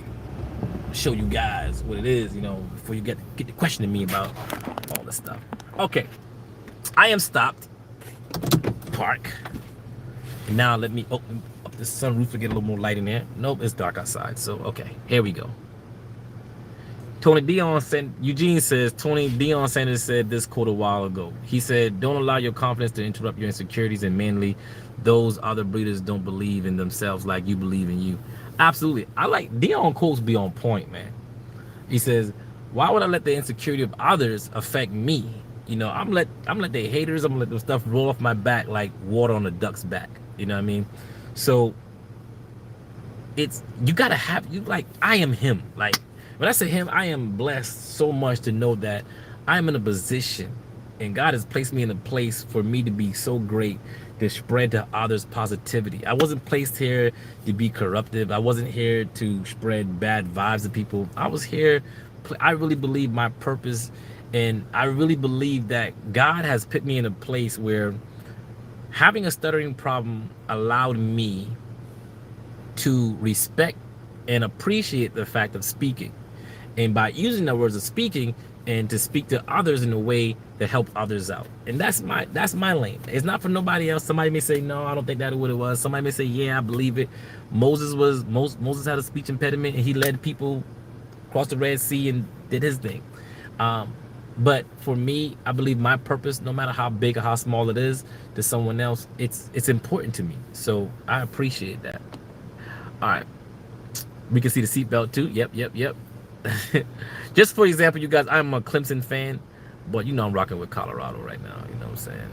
show you guys what it is, you know, before you get to questioning me about all this stuff. Okay. I am stopped. Park. And now let me open up the sunroof to get a little more light in there. Nope, it's dark outside. So, okay. Here we go. Eugene says, Tony Deion Sanders said this quote a while ago. He said, don't allow your confidence to interrupt your insecurities, and mainly those other breeders don't believe in themselves like you believe in you. Absolutely. I like Deion quotes be on point, man. He says, why would I let the insecurity of others affect me? You know, I'm let the haters, I'm gonna let them stuff roll off my back like water on a duck's back. You know what I mean? So it's, you gotta have, you like, I am him. Like, when I say him, I am blessed so much to know that I'm in a position and God has placed me in a place for me to be so great to spread to others positivity. I wasn't placed here to be corruptive. I wasn't here to spread bad vibes to people. I was here, I really believe my purpose, and I really believe that God has put me in a place where having a stuttering problem allowed me to respect and appreciate the fact of speaking. And by using the words of speaking and to speak to others in a way that help others out. And that's my lane. It's not for nobody else. Somebody may say, no, I don't think that's what it was. Somebody may say, yeah, I believe it. Moses had a speech impediment and he led people across the Red Sea and did his thing. But for me, I believe my purpose, no matter how big or how small it is to someone else, it's important to me. So I appreciate that. All right. We can see the seatbelt too. Yep. Just for example, you guys, I'm a Clemson fan, but you know I'm rocking with Colorado right now. You know what I'm saying?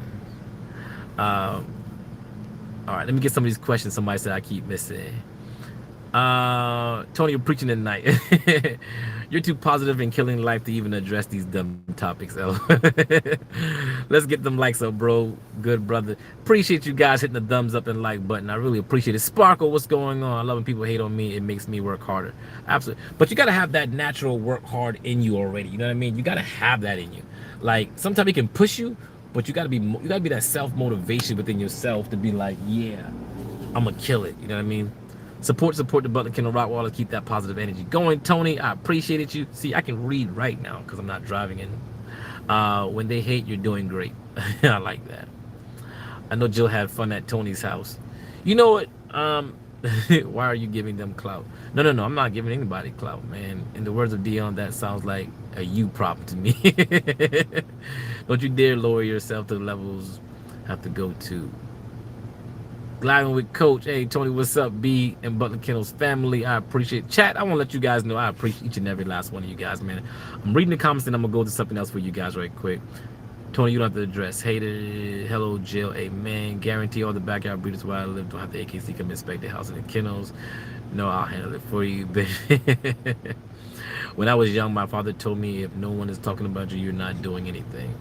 All right, let me get some of these questions somebody said I keep missing. Tony, you're preaching tonight. You're too positive and killing life to even address these dumb topics. Let's get them likes up, bro. Good brother. Appreciate you guys hitting the thumbs up and like button. I really appreciate it. Sparkle, what's going on? I love when people hate on me. It makes me work harder. Absolutely. But you gotta have that natural work hard in you already. You know what I mean? You gotta have that in you. Like sometimes it can push you, but you gotta be that self motivation within yourself to be like, yeah, I'm gonna kill it. You know what I mean? Support the Butler Kennel Rottweiler. Keep that positive energy going. Tony, I appreciate you. See, I can read right now because I'm not driving in. When they hate, you're doing great. I like that. I know Jill had fun at Tony's house. You know what? Why are you giving them clout? No. I'm not giving anybody clout, man. In the words of Dion, that sounds like a you problem to me. Don't you dare lower yourself to the levels have to go to. Gliding with Coach. Hey, Tony, what's up? B and Butler Kennels family. I appreciate chat. I want to let you guys know I appreciate each and every last one of you guys, man. I'm reading the comments and I'm going to go to something else for you guys right quick. Tony, you don't have to address. Hater. Hello, Jill. Amen. Guarantee all the backyard breeders where I live don't have the AKC come inspect their house and the kennels. No, I'll handle it for you. When I was young, my father told me if no one is talking about you, you're not doing anything.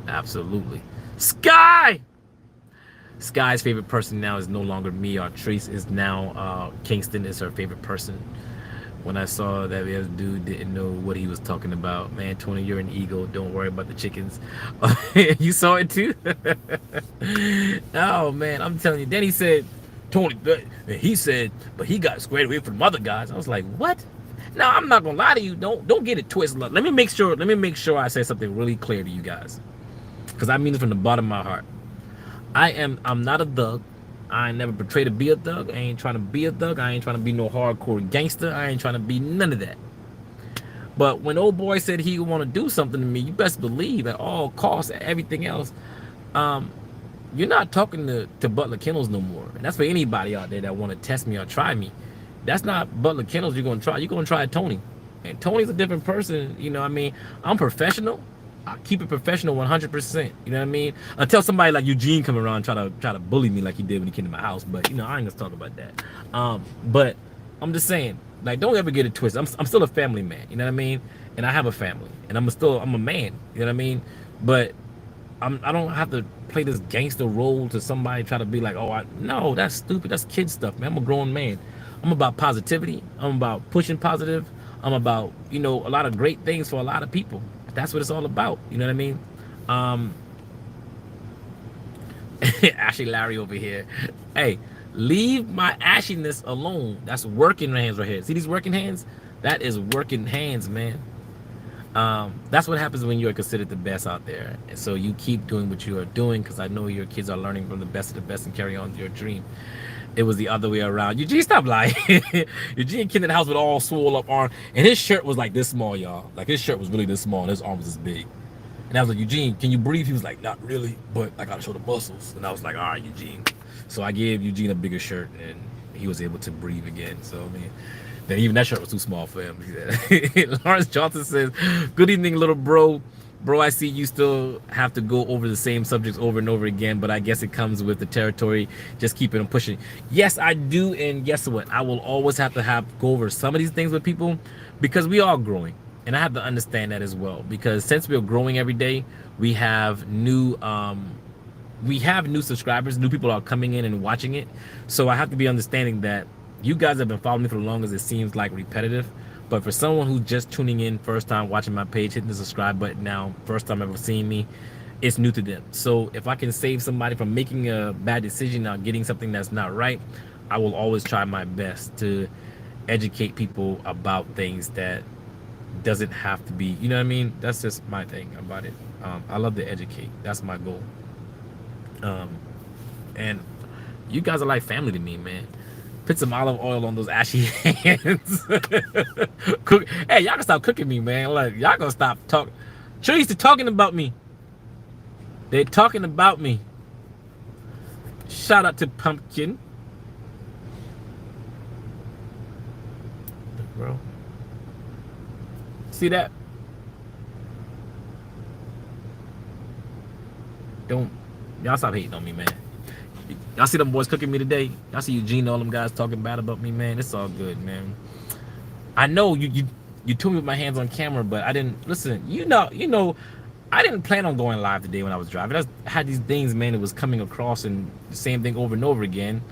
Absolutely. Sky! Sky's favorite person now is no longer me. Artrice is now Kingston is her favorite person. When I saw that the other dude didn't know what he was talking about, man, Tony, you're an ego. Don't worry about the chickens. You saw it too? Oh man, I'm telling you. Then he said, Tony, he said, but he got squared away from other guys. I was like, what? Now I'm not gonna lie to you. Don't get it twisted. Let me make sure I say something really clear to you guys, because I mean it from the bottom of my heart. I'm not a thug. I ain't never portrayed to be a thug. I ain't trying to be a thug. I ain't trying to be no hardcore gangster. I ain't trying to be none of that. But when old boy said he want to do something to me, you best believe at all costs, everything else, you're not talking to Butler Kennels no more. And that's for anybody out there that want to test me or try me. That's not Butler Kennels you're going to try. You're going to try Tony. And Tony's a different person. You know what I mean? I'm professional. I keep it professional 100%. You know what I mean? Until somebody like Eugene come around and try to bully me like he did when he came to my house. But you know, I ain't gonna talk about that. But I'm just saying, like, don't ever get it twisted. I'm still a family man. You know what I mean? And I have a family, and I'm a man. You know what I mean? But I don't have to play this gangster role to somebody try to be like, oh, no, that's stupid. That's kid stuff, man. I'm a grown man. I'm about positivity. I'm about pushing positive. I'm about, you know, a lot of great things for a lot of people. That's what it's all about. You know what I mean? Ashy Larry over here. Hey, leave my ashiness alone. That's working hands right here. See these working hands? That is working hands, man. That's what happens when you're considered the best out there. And so you keep doing what you are doing, because I know your kids are learning from the best of the best and carry on your dream. It was the other way around. Eugene, stop lying. Eugene came in the house with all swole up arm, and his shirt was like this small, y'all. Like his shirt was really this small, and his arm was this big. And I was like, Eugene, can you breathe? He was like, not really, but I gotta show the muscles. And I was like, all right, Eugene. So I gave Eugene a bigger shirt, and he was able to breathe again. So I mean, then even that shirt was too small for him. Lawrence Johnson says, good evening, little bro. Bro, I see you still have to go over the same subjects over and over again, but I guess it comes with the territory. Just keep it on pushing. Yes, I do, and guess what? I will always have to go over some of these things with people, because we are growing, and I have to understand that as well. Because since we're growing every day, we have new subscribers, new people are coming in and watching it. So I have to be understanding that you guys have been following me for the longest. It seems like repetitive. But for someone who's just tuning in, first time watching my page, hitting the subscribe button now, first time ever seeing me, it's new to them. So if I can save somebody from making a bad decision or getting something that's not right, I will always try my best to educate people about things that doesn't have to be, you know what I mean? That's just my thing about it. I love to educate. That's my goal. And you guys are like family to me, man. Put some olive oil on those ashy hands. Cook. Hey, y'all can stop cooking me, man. Like, y'all gonna stop talking. Trees, they're talking about me. They're talking about me. Shout out to Pumpkin. Bro. See that? Don't. Y'all stop hating on me, man. Y'all see them boys cooking me today? Y'all see Eugene and all them guys talking bad about me, man. It's all good, man. I know you told me with my hands on camera, but I didn't listen. I didn't plan on going live today when I was driving. I had these things, man. It was coming across and the same thing over and over again.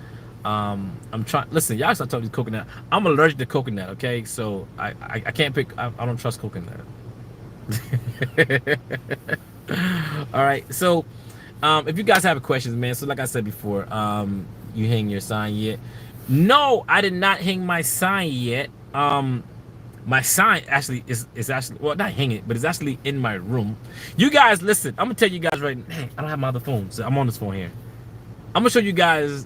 I'm trying. Listen, y'all start talking coconut. I'm allergic to coconut. Okay, so I can't pick. I don't trust coconut. All right, so if you guys have questions, man. So like I said before, you hang your sign yet? No, I did not hang my sign yet. My sign actually is actually, well, not hang it, but it's actually in my room. You guys, listen. I'm gonna tell you guys right now. I don't have my other phone, so I'm on this phone here. I'm gonna show you guys.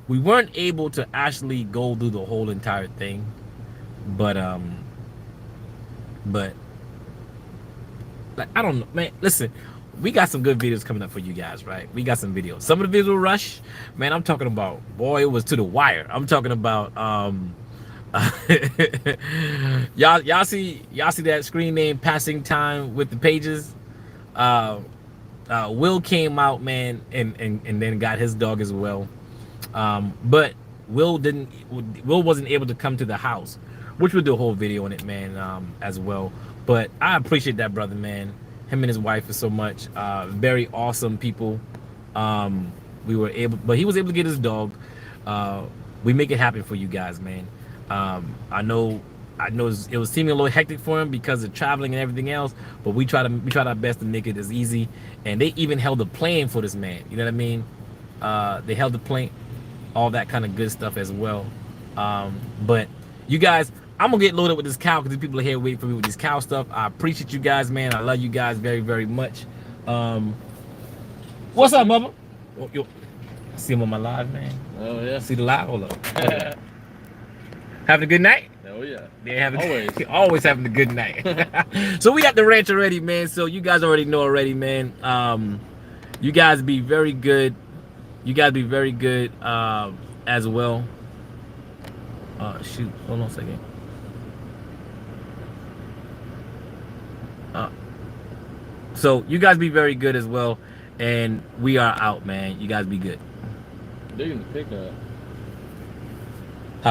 We weren't able to actually go through the whole entire thing, but like, I don't know, man. Listen, we got some good videos coming up for you guys, right? We got some videos. Some of the videos will rush, man. I'm talking about, boy, it was to the wire. I'm talking about y'all see that screen name passing time with the pages. Will came out, man, and then got his dog as well. But Will wasn't able to come to the house, which we'll do a whole video on it, man, as well. But I appreciate that brother, man. Him and his wife is so much very awesome people. He was able to get his dog. We make it happen for you guys, man. I know it was seeming a little hectic for him because of traveling and everything else, but we tried our best to make it as easy. And they even held a plane for this man. You know what I mean? They held the plane, all that kind of good stuff as well. But you guys, I'm gonna get loaded with this cow because people are here waiting for me with this cow stuff. I appreciate you guys, man. I love you guys very, very much. What's up, mama? Yo, see him on my live, man. Oh yeah. See the live? Hold up. Having a good night? Oh yeah. Always. Always having a good night. So we got the ranch already, man. So you guys already know already, man. You guys be very good. You guys be very good as well. Shoot, hold on a second. So you guys be very good as well, and we are out, man. You guys be good. They're in the pickup.